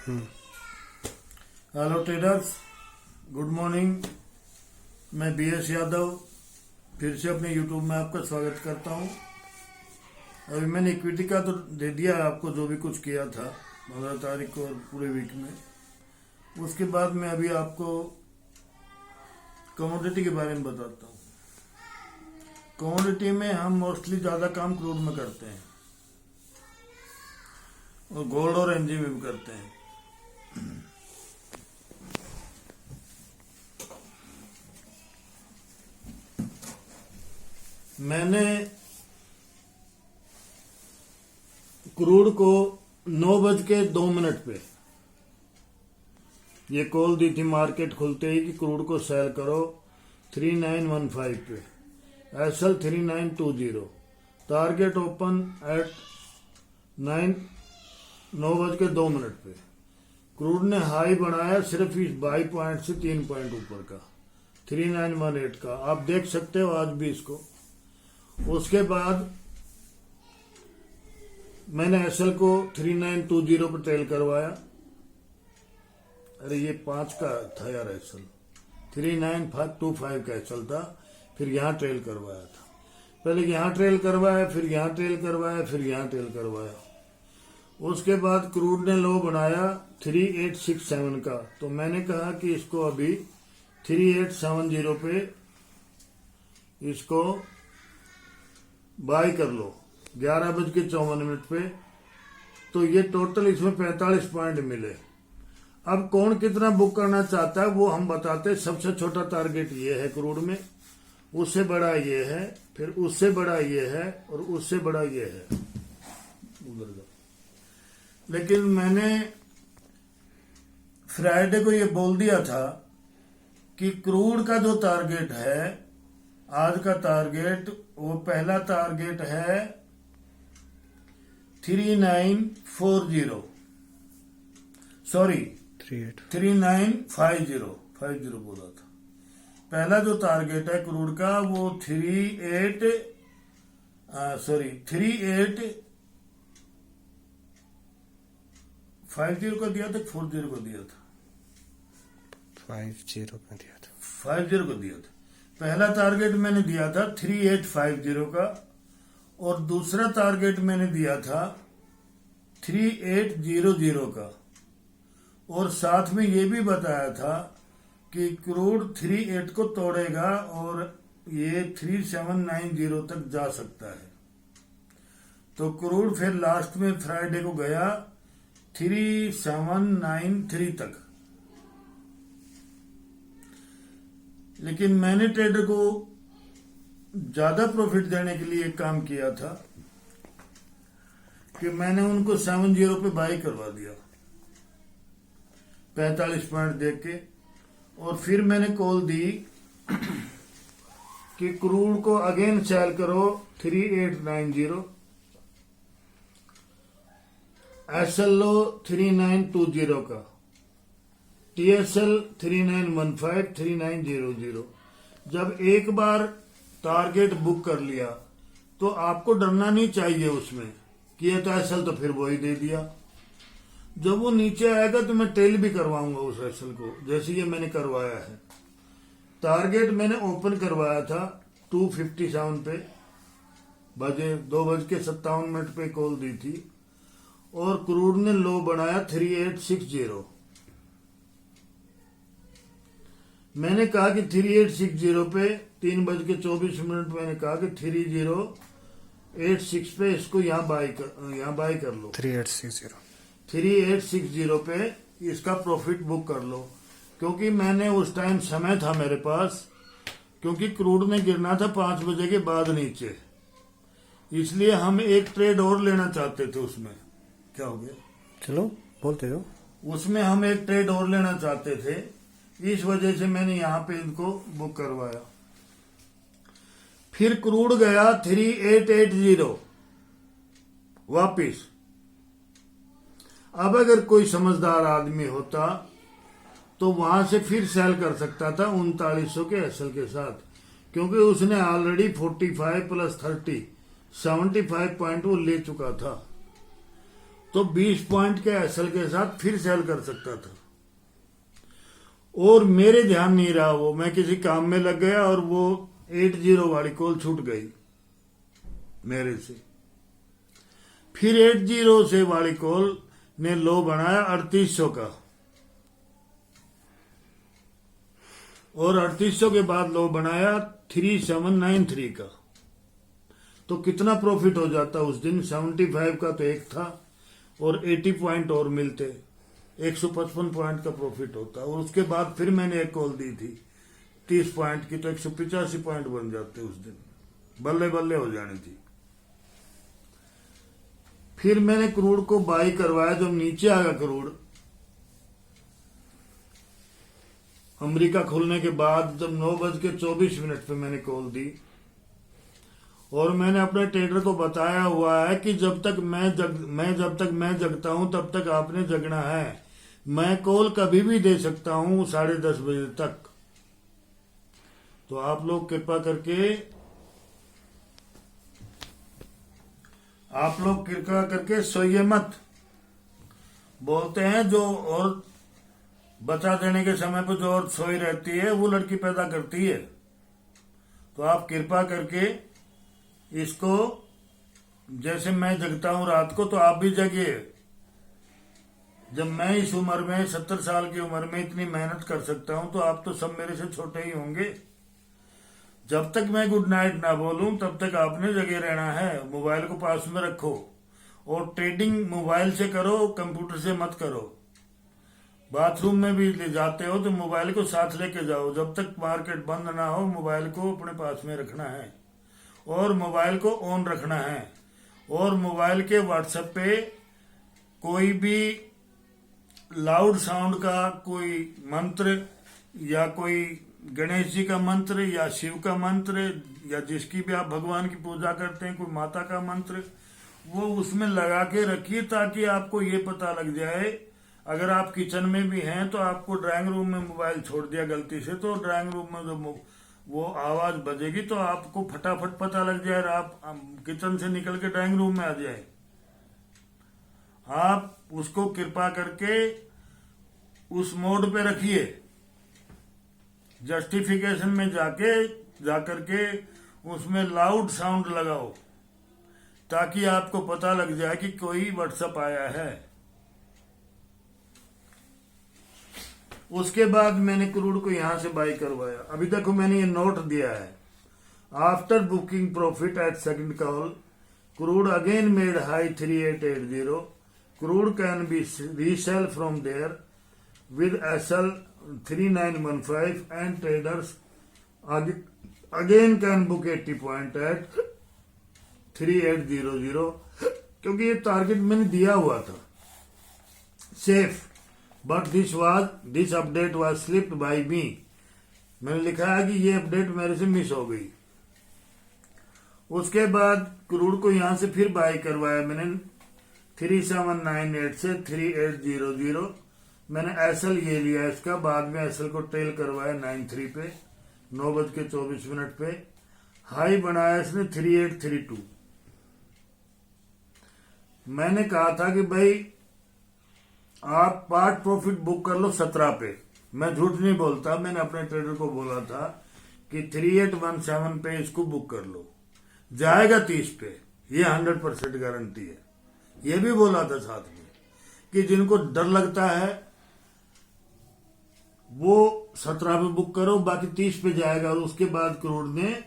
Hello traders, good morning. मैं BS Yadav फिर से अपने यूट्यूब में आपका स्वागत करता हूं। अभी मैंने इक्विटी का तो दे दिया है आपको, जो भी कुछ किया था 15 तारीख को और पूरे वीक में। उसके बाद मैं अभी आपको कमोडिटी के बारे में बताता हूं। कमोडिटी में हम मोस्टली ज़्यादा काम क्रूड में करते हैं और गोल्ड और एनजी में भी करते हैं। मैंने क्रूड को 9:02 पे ये कॉल दी थी मार्केट खुलते ही कि क्रूड को सेल करो 3915 पे, SL 3920। टारगेट ओपन एट 9:02 पे। क्रूड ने हाई बनाया सिर्फ इस 22 पॉइंट से 3 पॉइंट ऊपर का 3918 का, आप देख सकते हो आज भी इसको। उसके बाद मैंने SL को 3920 पर ट्रेल करवाया। अरे ये 5 का था यार, SL 3925 का SL था। फिर यहाँ ट्रेल करवाया था, पहले यहाँ ट्रेल करवाया, फिर यहाँ ट्रेल करवाया, फिर यहाँ ट्रेल करवाया। उसके बाद क्रूड ने लो बनाया 3867 का, तो मैंने कहा कि इसको अभी 3870 पे इसको बाय कर लो 11:54 पे। तो ये टोटल इसमें 45 पॉइंट मिले। अब कौन कितना बुक करना चाहता है वो हम बताते हैं। सबसे छोटा टारगेट ये है क्रूड में, उससे बड़ा ये है, फिर उससे बड़ा ये है और उससे बड़ा ये है। उधर जाओ। लेकिन मैंने फ्राइडे को ये बोल दिया था कि क्रूड का जो टारगेट है, आज का टारगेट, वो पहला टारगेट है 3940, सॉरी 3950 बोला था। पहला जो टारगेट है क्रूड का वो 3850 को दिया था, 40 को दिया था, 50 का दिया था, 50 को दिया था। पहला टारगेट मैंने दिया था 3850 का और दूसरा टारगेट मैंने दिया था 3800 का। और साथ में ये भी बताया था कि क्रूड 38 को तोड़ेगा और ये 3790 तक जा सकता है। तो क्रूड फिर लास्ट में फ्राइडे को गया 3793 तक। लेकिन मैंने ट्रेडर को ज्यादा प्रॉफिट देने के लिए एक काम किया था कि मैंने उनको 70 पे बाई करवा दिया 45 पॉइंट देख के। और फिर मैंने कॉल दी कि क्रूड को अगेन सेल करो 3890, SL लो 3920 का, TSL 3915 3900। जब एक बार टारगेट बुक कर लिया तो आपको डरना नहीं चाहिए उसमें कि ये तो SL तो फिर वही दे दिया। जब वो नीचे आएगा तो मैं ट्रेल भी करवाऊंगा उस SL को, जैसे ये मैंने करवाया है। टारगेट मैंने ओपन करवाया था 257 पे, 2:57 पे कॉल दी थी और क्रूड ने लो बनाया 3860। मैंने कहा कि 3860 पे 3:24 मैंने कहा कि 3086 पे इसको यहाँ बाय कर लो। 3860 पे इसका प्रॉफिट बुक कर लो, क्योंकि मैंने उस टाइम समय था मेरे पास, क्योंकि क्रूड ने गिरना था 5 बजे के बाद नीचे, इसलिए हम एक ट्रेड और लेना चाहते थे। उसमें क्या हो गया, चलो बोलते हो। उसमें हम एक ट्रेड और लेना चाहते थे, इस वजह से मैंने यहां पे इनको बुक करवाया। फिर क्रूड गया 3880 वापिस। अब अगर कोई समझदार आदमी होता तो वहां से फिर सेल कर सकता था 3900 के SL के साथ, क्योंकि उसने ऑलरेडी 45 + 30 75 पॉइंट वो ले चुका था। तो 20 पॉइंट के एसएल के साथ फिर सेल कर सकता था, और मेरे ध्यान नहीं रहा वो, मैं किसी काम में लग गया और वो 80 वाली कॉल छूट गई मेरे से। फिर 80 से वाली कॉल ने लो बनाया 3800 का, और 3800 के बाद लो बनाया 3793 का। तो कितना प्रॉफिट हो जाता उस दिन? 75 का तो एक था, और 80 पॉइंट और मिलते, 155 पॉइंट का प्रॉफिट होता। और उसके बाद फिर मैंने एक कॉल दी थी 30 पॉइंट की, तो 185 पॉइंट बन जाते उस दिन, बल्ले बल्ले हो जानी थी। फिर मैंने क्रूड को बाई करवाया, जब नीचे आ गया क्रूड अमेरिका खुलने के बाद, जब 9:24 पे मैंने कॉल दी, और मैंने अपने ट्रेडर को बताया हुआ है कि जब तक मैं जगता हूं तब तक आपने जगना है। मैं कॉल कभी भी दे सकता हूं 10:30 बजे तक। तो आप लोग कृपा करके सोइए मत। बोलते हैं जो औरत बचा देने के समय पर जो औरत सोई रहती है वो लड़की पैदा करती है। तो आप कृपा करके इसको, जैसे मैं जगता हूं रात को, तो आप भी जगिए। जब मैं इस उम्र में 70 साल की उम्र में इतनी मेहनत कर सकता हूं, तो आप तो सब मेरे से छोटे ही होंगे। जब तक मैं गुड नाइट ना बोलूं तब तक आपने जगे रहना है। मोबाइल को पास में रखो, और ट्रेडिंग मोबाइल से करो, कंप्यूटर से मत करो। बाथरूम में भी ले जाते हो तो मोबाइल को साथ लेके जाओ। जब तक मार्केट बंद ना हो मोबाइल को अपने पास में रखना है, और मोबाइल को ऑन रखना है। और मोबाइल के व्हाट्सएप पे कोई भी लाउड साउंड का कोई मंत्र, या कोई गणेश जी का मंत्र, या शिव का मंत्र, या जिसकी भी आप भगवान की पूजा करते हैं, कोई माता का मंत्र, वो उसमें लगा के रखिए, ताकि आपको ये पता लग जाए। अगर आप किचन में भी हैं तो आपको ड्राइंग रूम में मोबाइल छोड़ दिया गलती से, तो ड्राइंग रूम में जो वो आवाज बजेगी तो आपको फटाफट पता लग जाए, आप किचन से निकल के ड्राइंग रूम में आ जाए। आप उसको कृपा करके उस मोड पे रखिए। जस्टिफिकेशन में जाकर के उसमें लाउड साउंड लगाओ, ताकि आपको पता लग जाए कि कोई व्हाट्सएप आया है। उसके बाद मैंने क्रूड को यहां से बाई करवाया। अभी देखो मैंने ये नोट दिया है, after booking profit at second call crude again made high 3880, crude can be resell from there with SL 3915 and traders again can book 80 point at 3800, क्योंकि ये टारगेट मैंने दिया हुआ था safe. But this update was slipped by me. मैंने लिखा है कि ये अपडेट मेरे से मिस हो गई। उसके बाद क्रूड को यहां से फिर बाय करवाया मैंने 3798 से 3800। मैंने एसएल ये लिया इसका, बाद में एसएल को ट्रेल करवाया 93 पे 9:24 पे। हाई बनाया इसने 3832। मैंने कहा था कि भाई आप पार्ट प्रॉफिट बुक कर लो 17 पे। मैं झूठ नहीं बोलता, मैंने अपने ट्रेडर को बोला था कि 3817 पे इसको बुक कर लो, जाएगा 30 पे, ये 100% गारंटी है। ये भी बोला था साथ में कि जिनको डर लगता है वो 17 पे बुक करो, बाकी 30 पे जाएगा। और उसके बाद क्रूड ने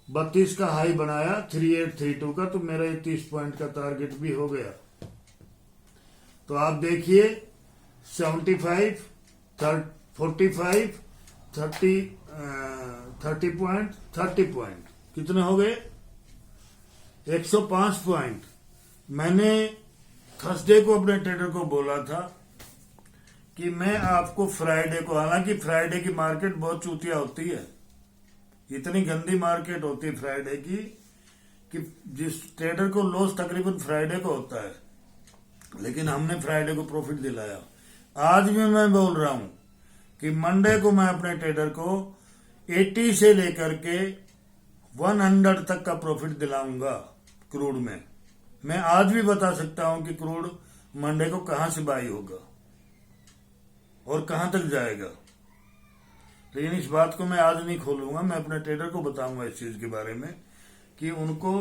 32 का हाई बनाया 3832 का, तो मेरा ये 30 पॉइंट का टारगेट भी हो गया। तो आप देखिए 75, 45, 30 पॉइंट कितने हो गए? 105 पॉइंट। मैंने थर्सडे को अपने ट्रेडर को बोला था कि मैं आपको फ्राइडे को, हालांकि फ्राइडे की मार्केट बहुत चूतिया होती है, इतनी गंदी मार्केट होती है फ्राइडे की कि जिस ट्रेडर को लॉस तकरीबन फ्राइडे को होता है, लेकिन हमने फ्राइडे को प्रॉफिट दिलाया। आज भी मैं बोल रहा हूं कि मंडे को मैं अपने ट्रेडर को 80 से लेकर के 100 तक का प्रॉफिट दिलाऊंगा क्रूड में। मैं आज भी बता सकता हूं कि क्रूड मंडे को कहां से बाई होगा और कहां तक जाएगा, लेकिन इस बात को मैं आज नहीं खोलूंगा। मैं अपने ट्रेडर को बताऊंगा इस चीज के बारे में कि उनको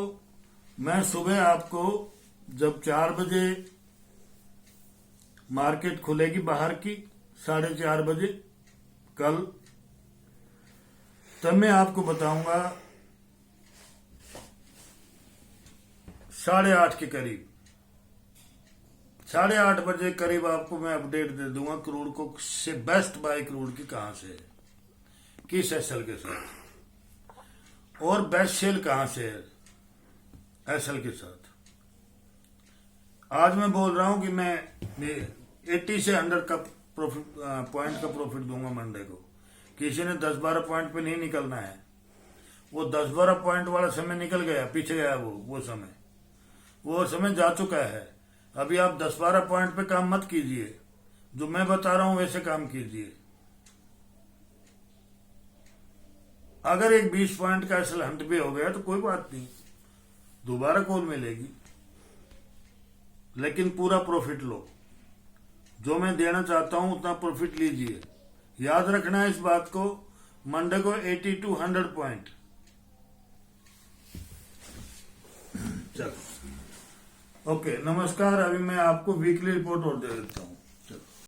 मैं सुबह आपको जब 4 बजे मार्केट खुलेगी बाहर की 4:30 बजे कल, तब मैं आपको बताऊंगा 8:30 के करीब, 8:30 बजे करीब आपको मैं अपडेट दे दूंगा क्रूड को से बेस्ट बाय क्रूड की कहां से है, किस एसएल के साथ, और बेस्ट सेल कहां से है एसएल के साथ। आज मैं बोल रहा हूं कि मैं 80 से 100 का प्रॉफिट पॉइंट का प्रॉफिट दूंगा मंडे को। किसी ने 10-12 पॉइंट पे नहीं निकलना है, वो 10-12 पॉइंट वाला समय निकल गया, पीछे गया वो समय जा चुका है। अभी आप 10-12 पॉइंट पे काम मत कीजिए, जो मैं बता रहा हूं वैसे काम कीजिए। अगर एक 20 पॉइंट का एसएल हंट पे हो गया तो कोई बात नहीं, दोबारा कॉल मिलेगी, लेकिन पूरा प्रॉफिट लो। जो मैं देना चाहता हूं उतना प्रॉफिट लीजिए। याद रखना है इस बात को, मंडे को 80 to 100 पॉइंट। चलो ओके, नमस्कार। अभी मैं आपको वीकली रिपोर्ट और दे देता हूं।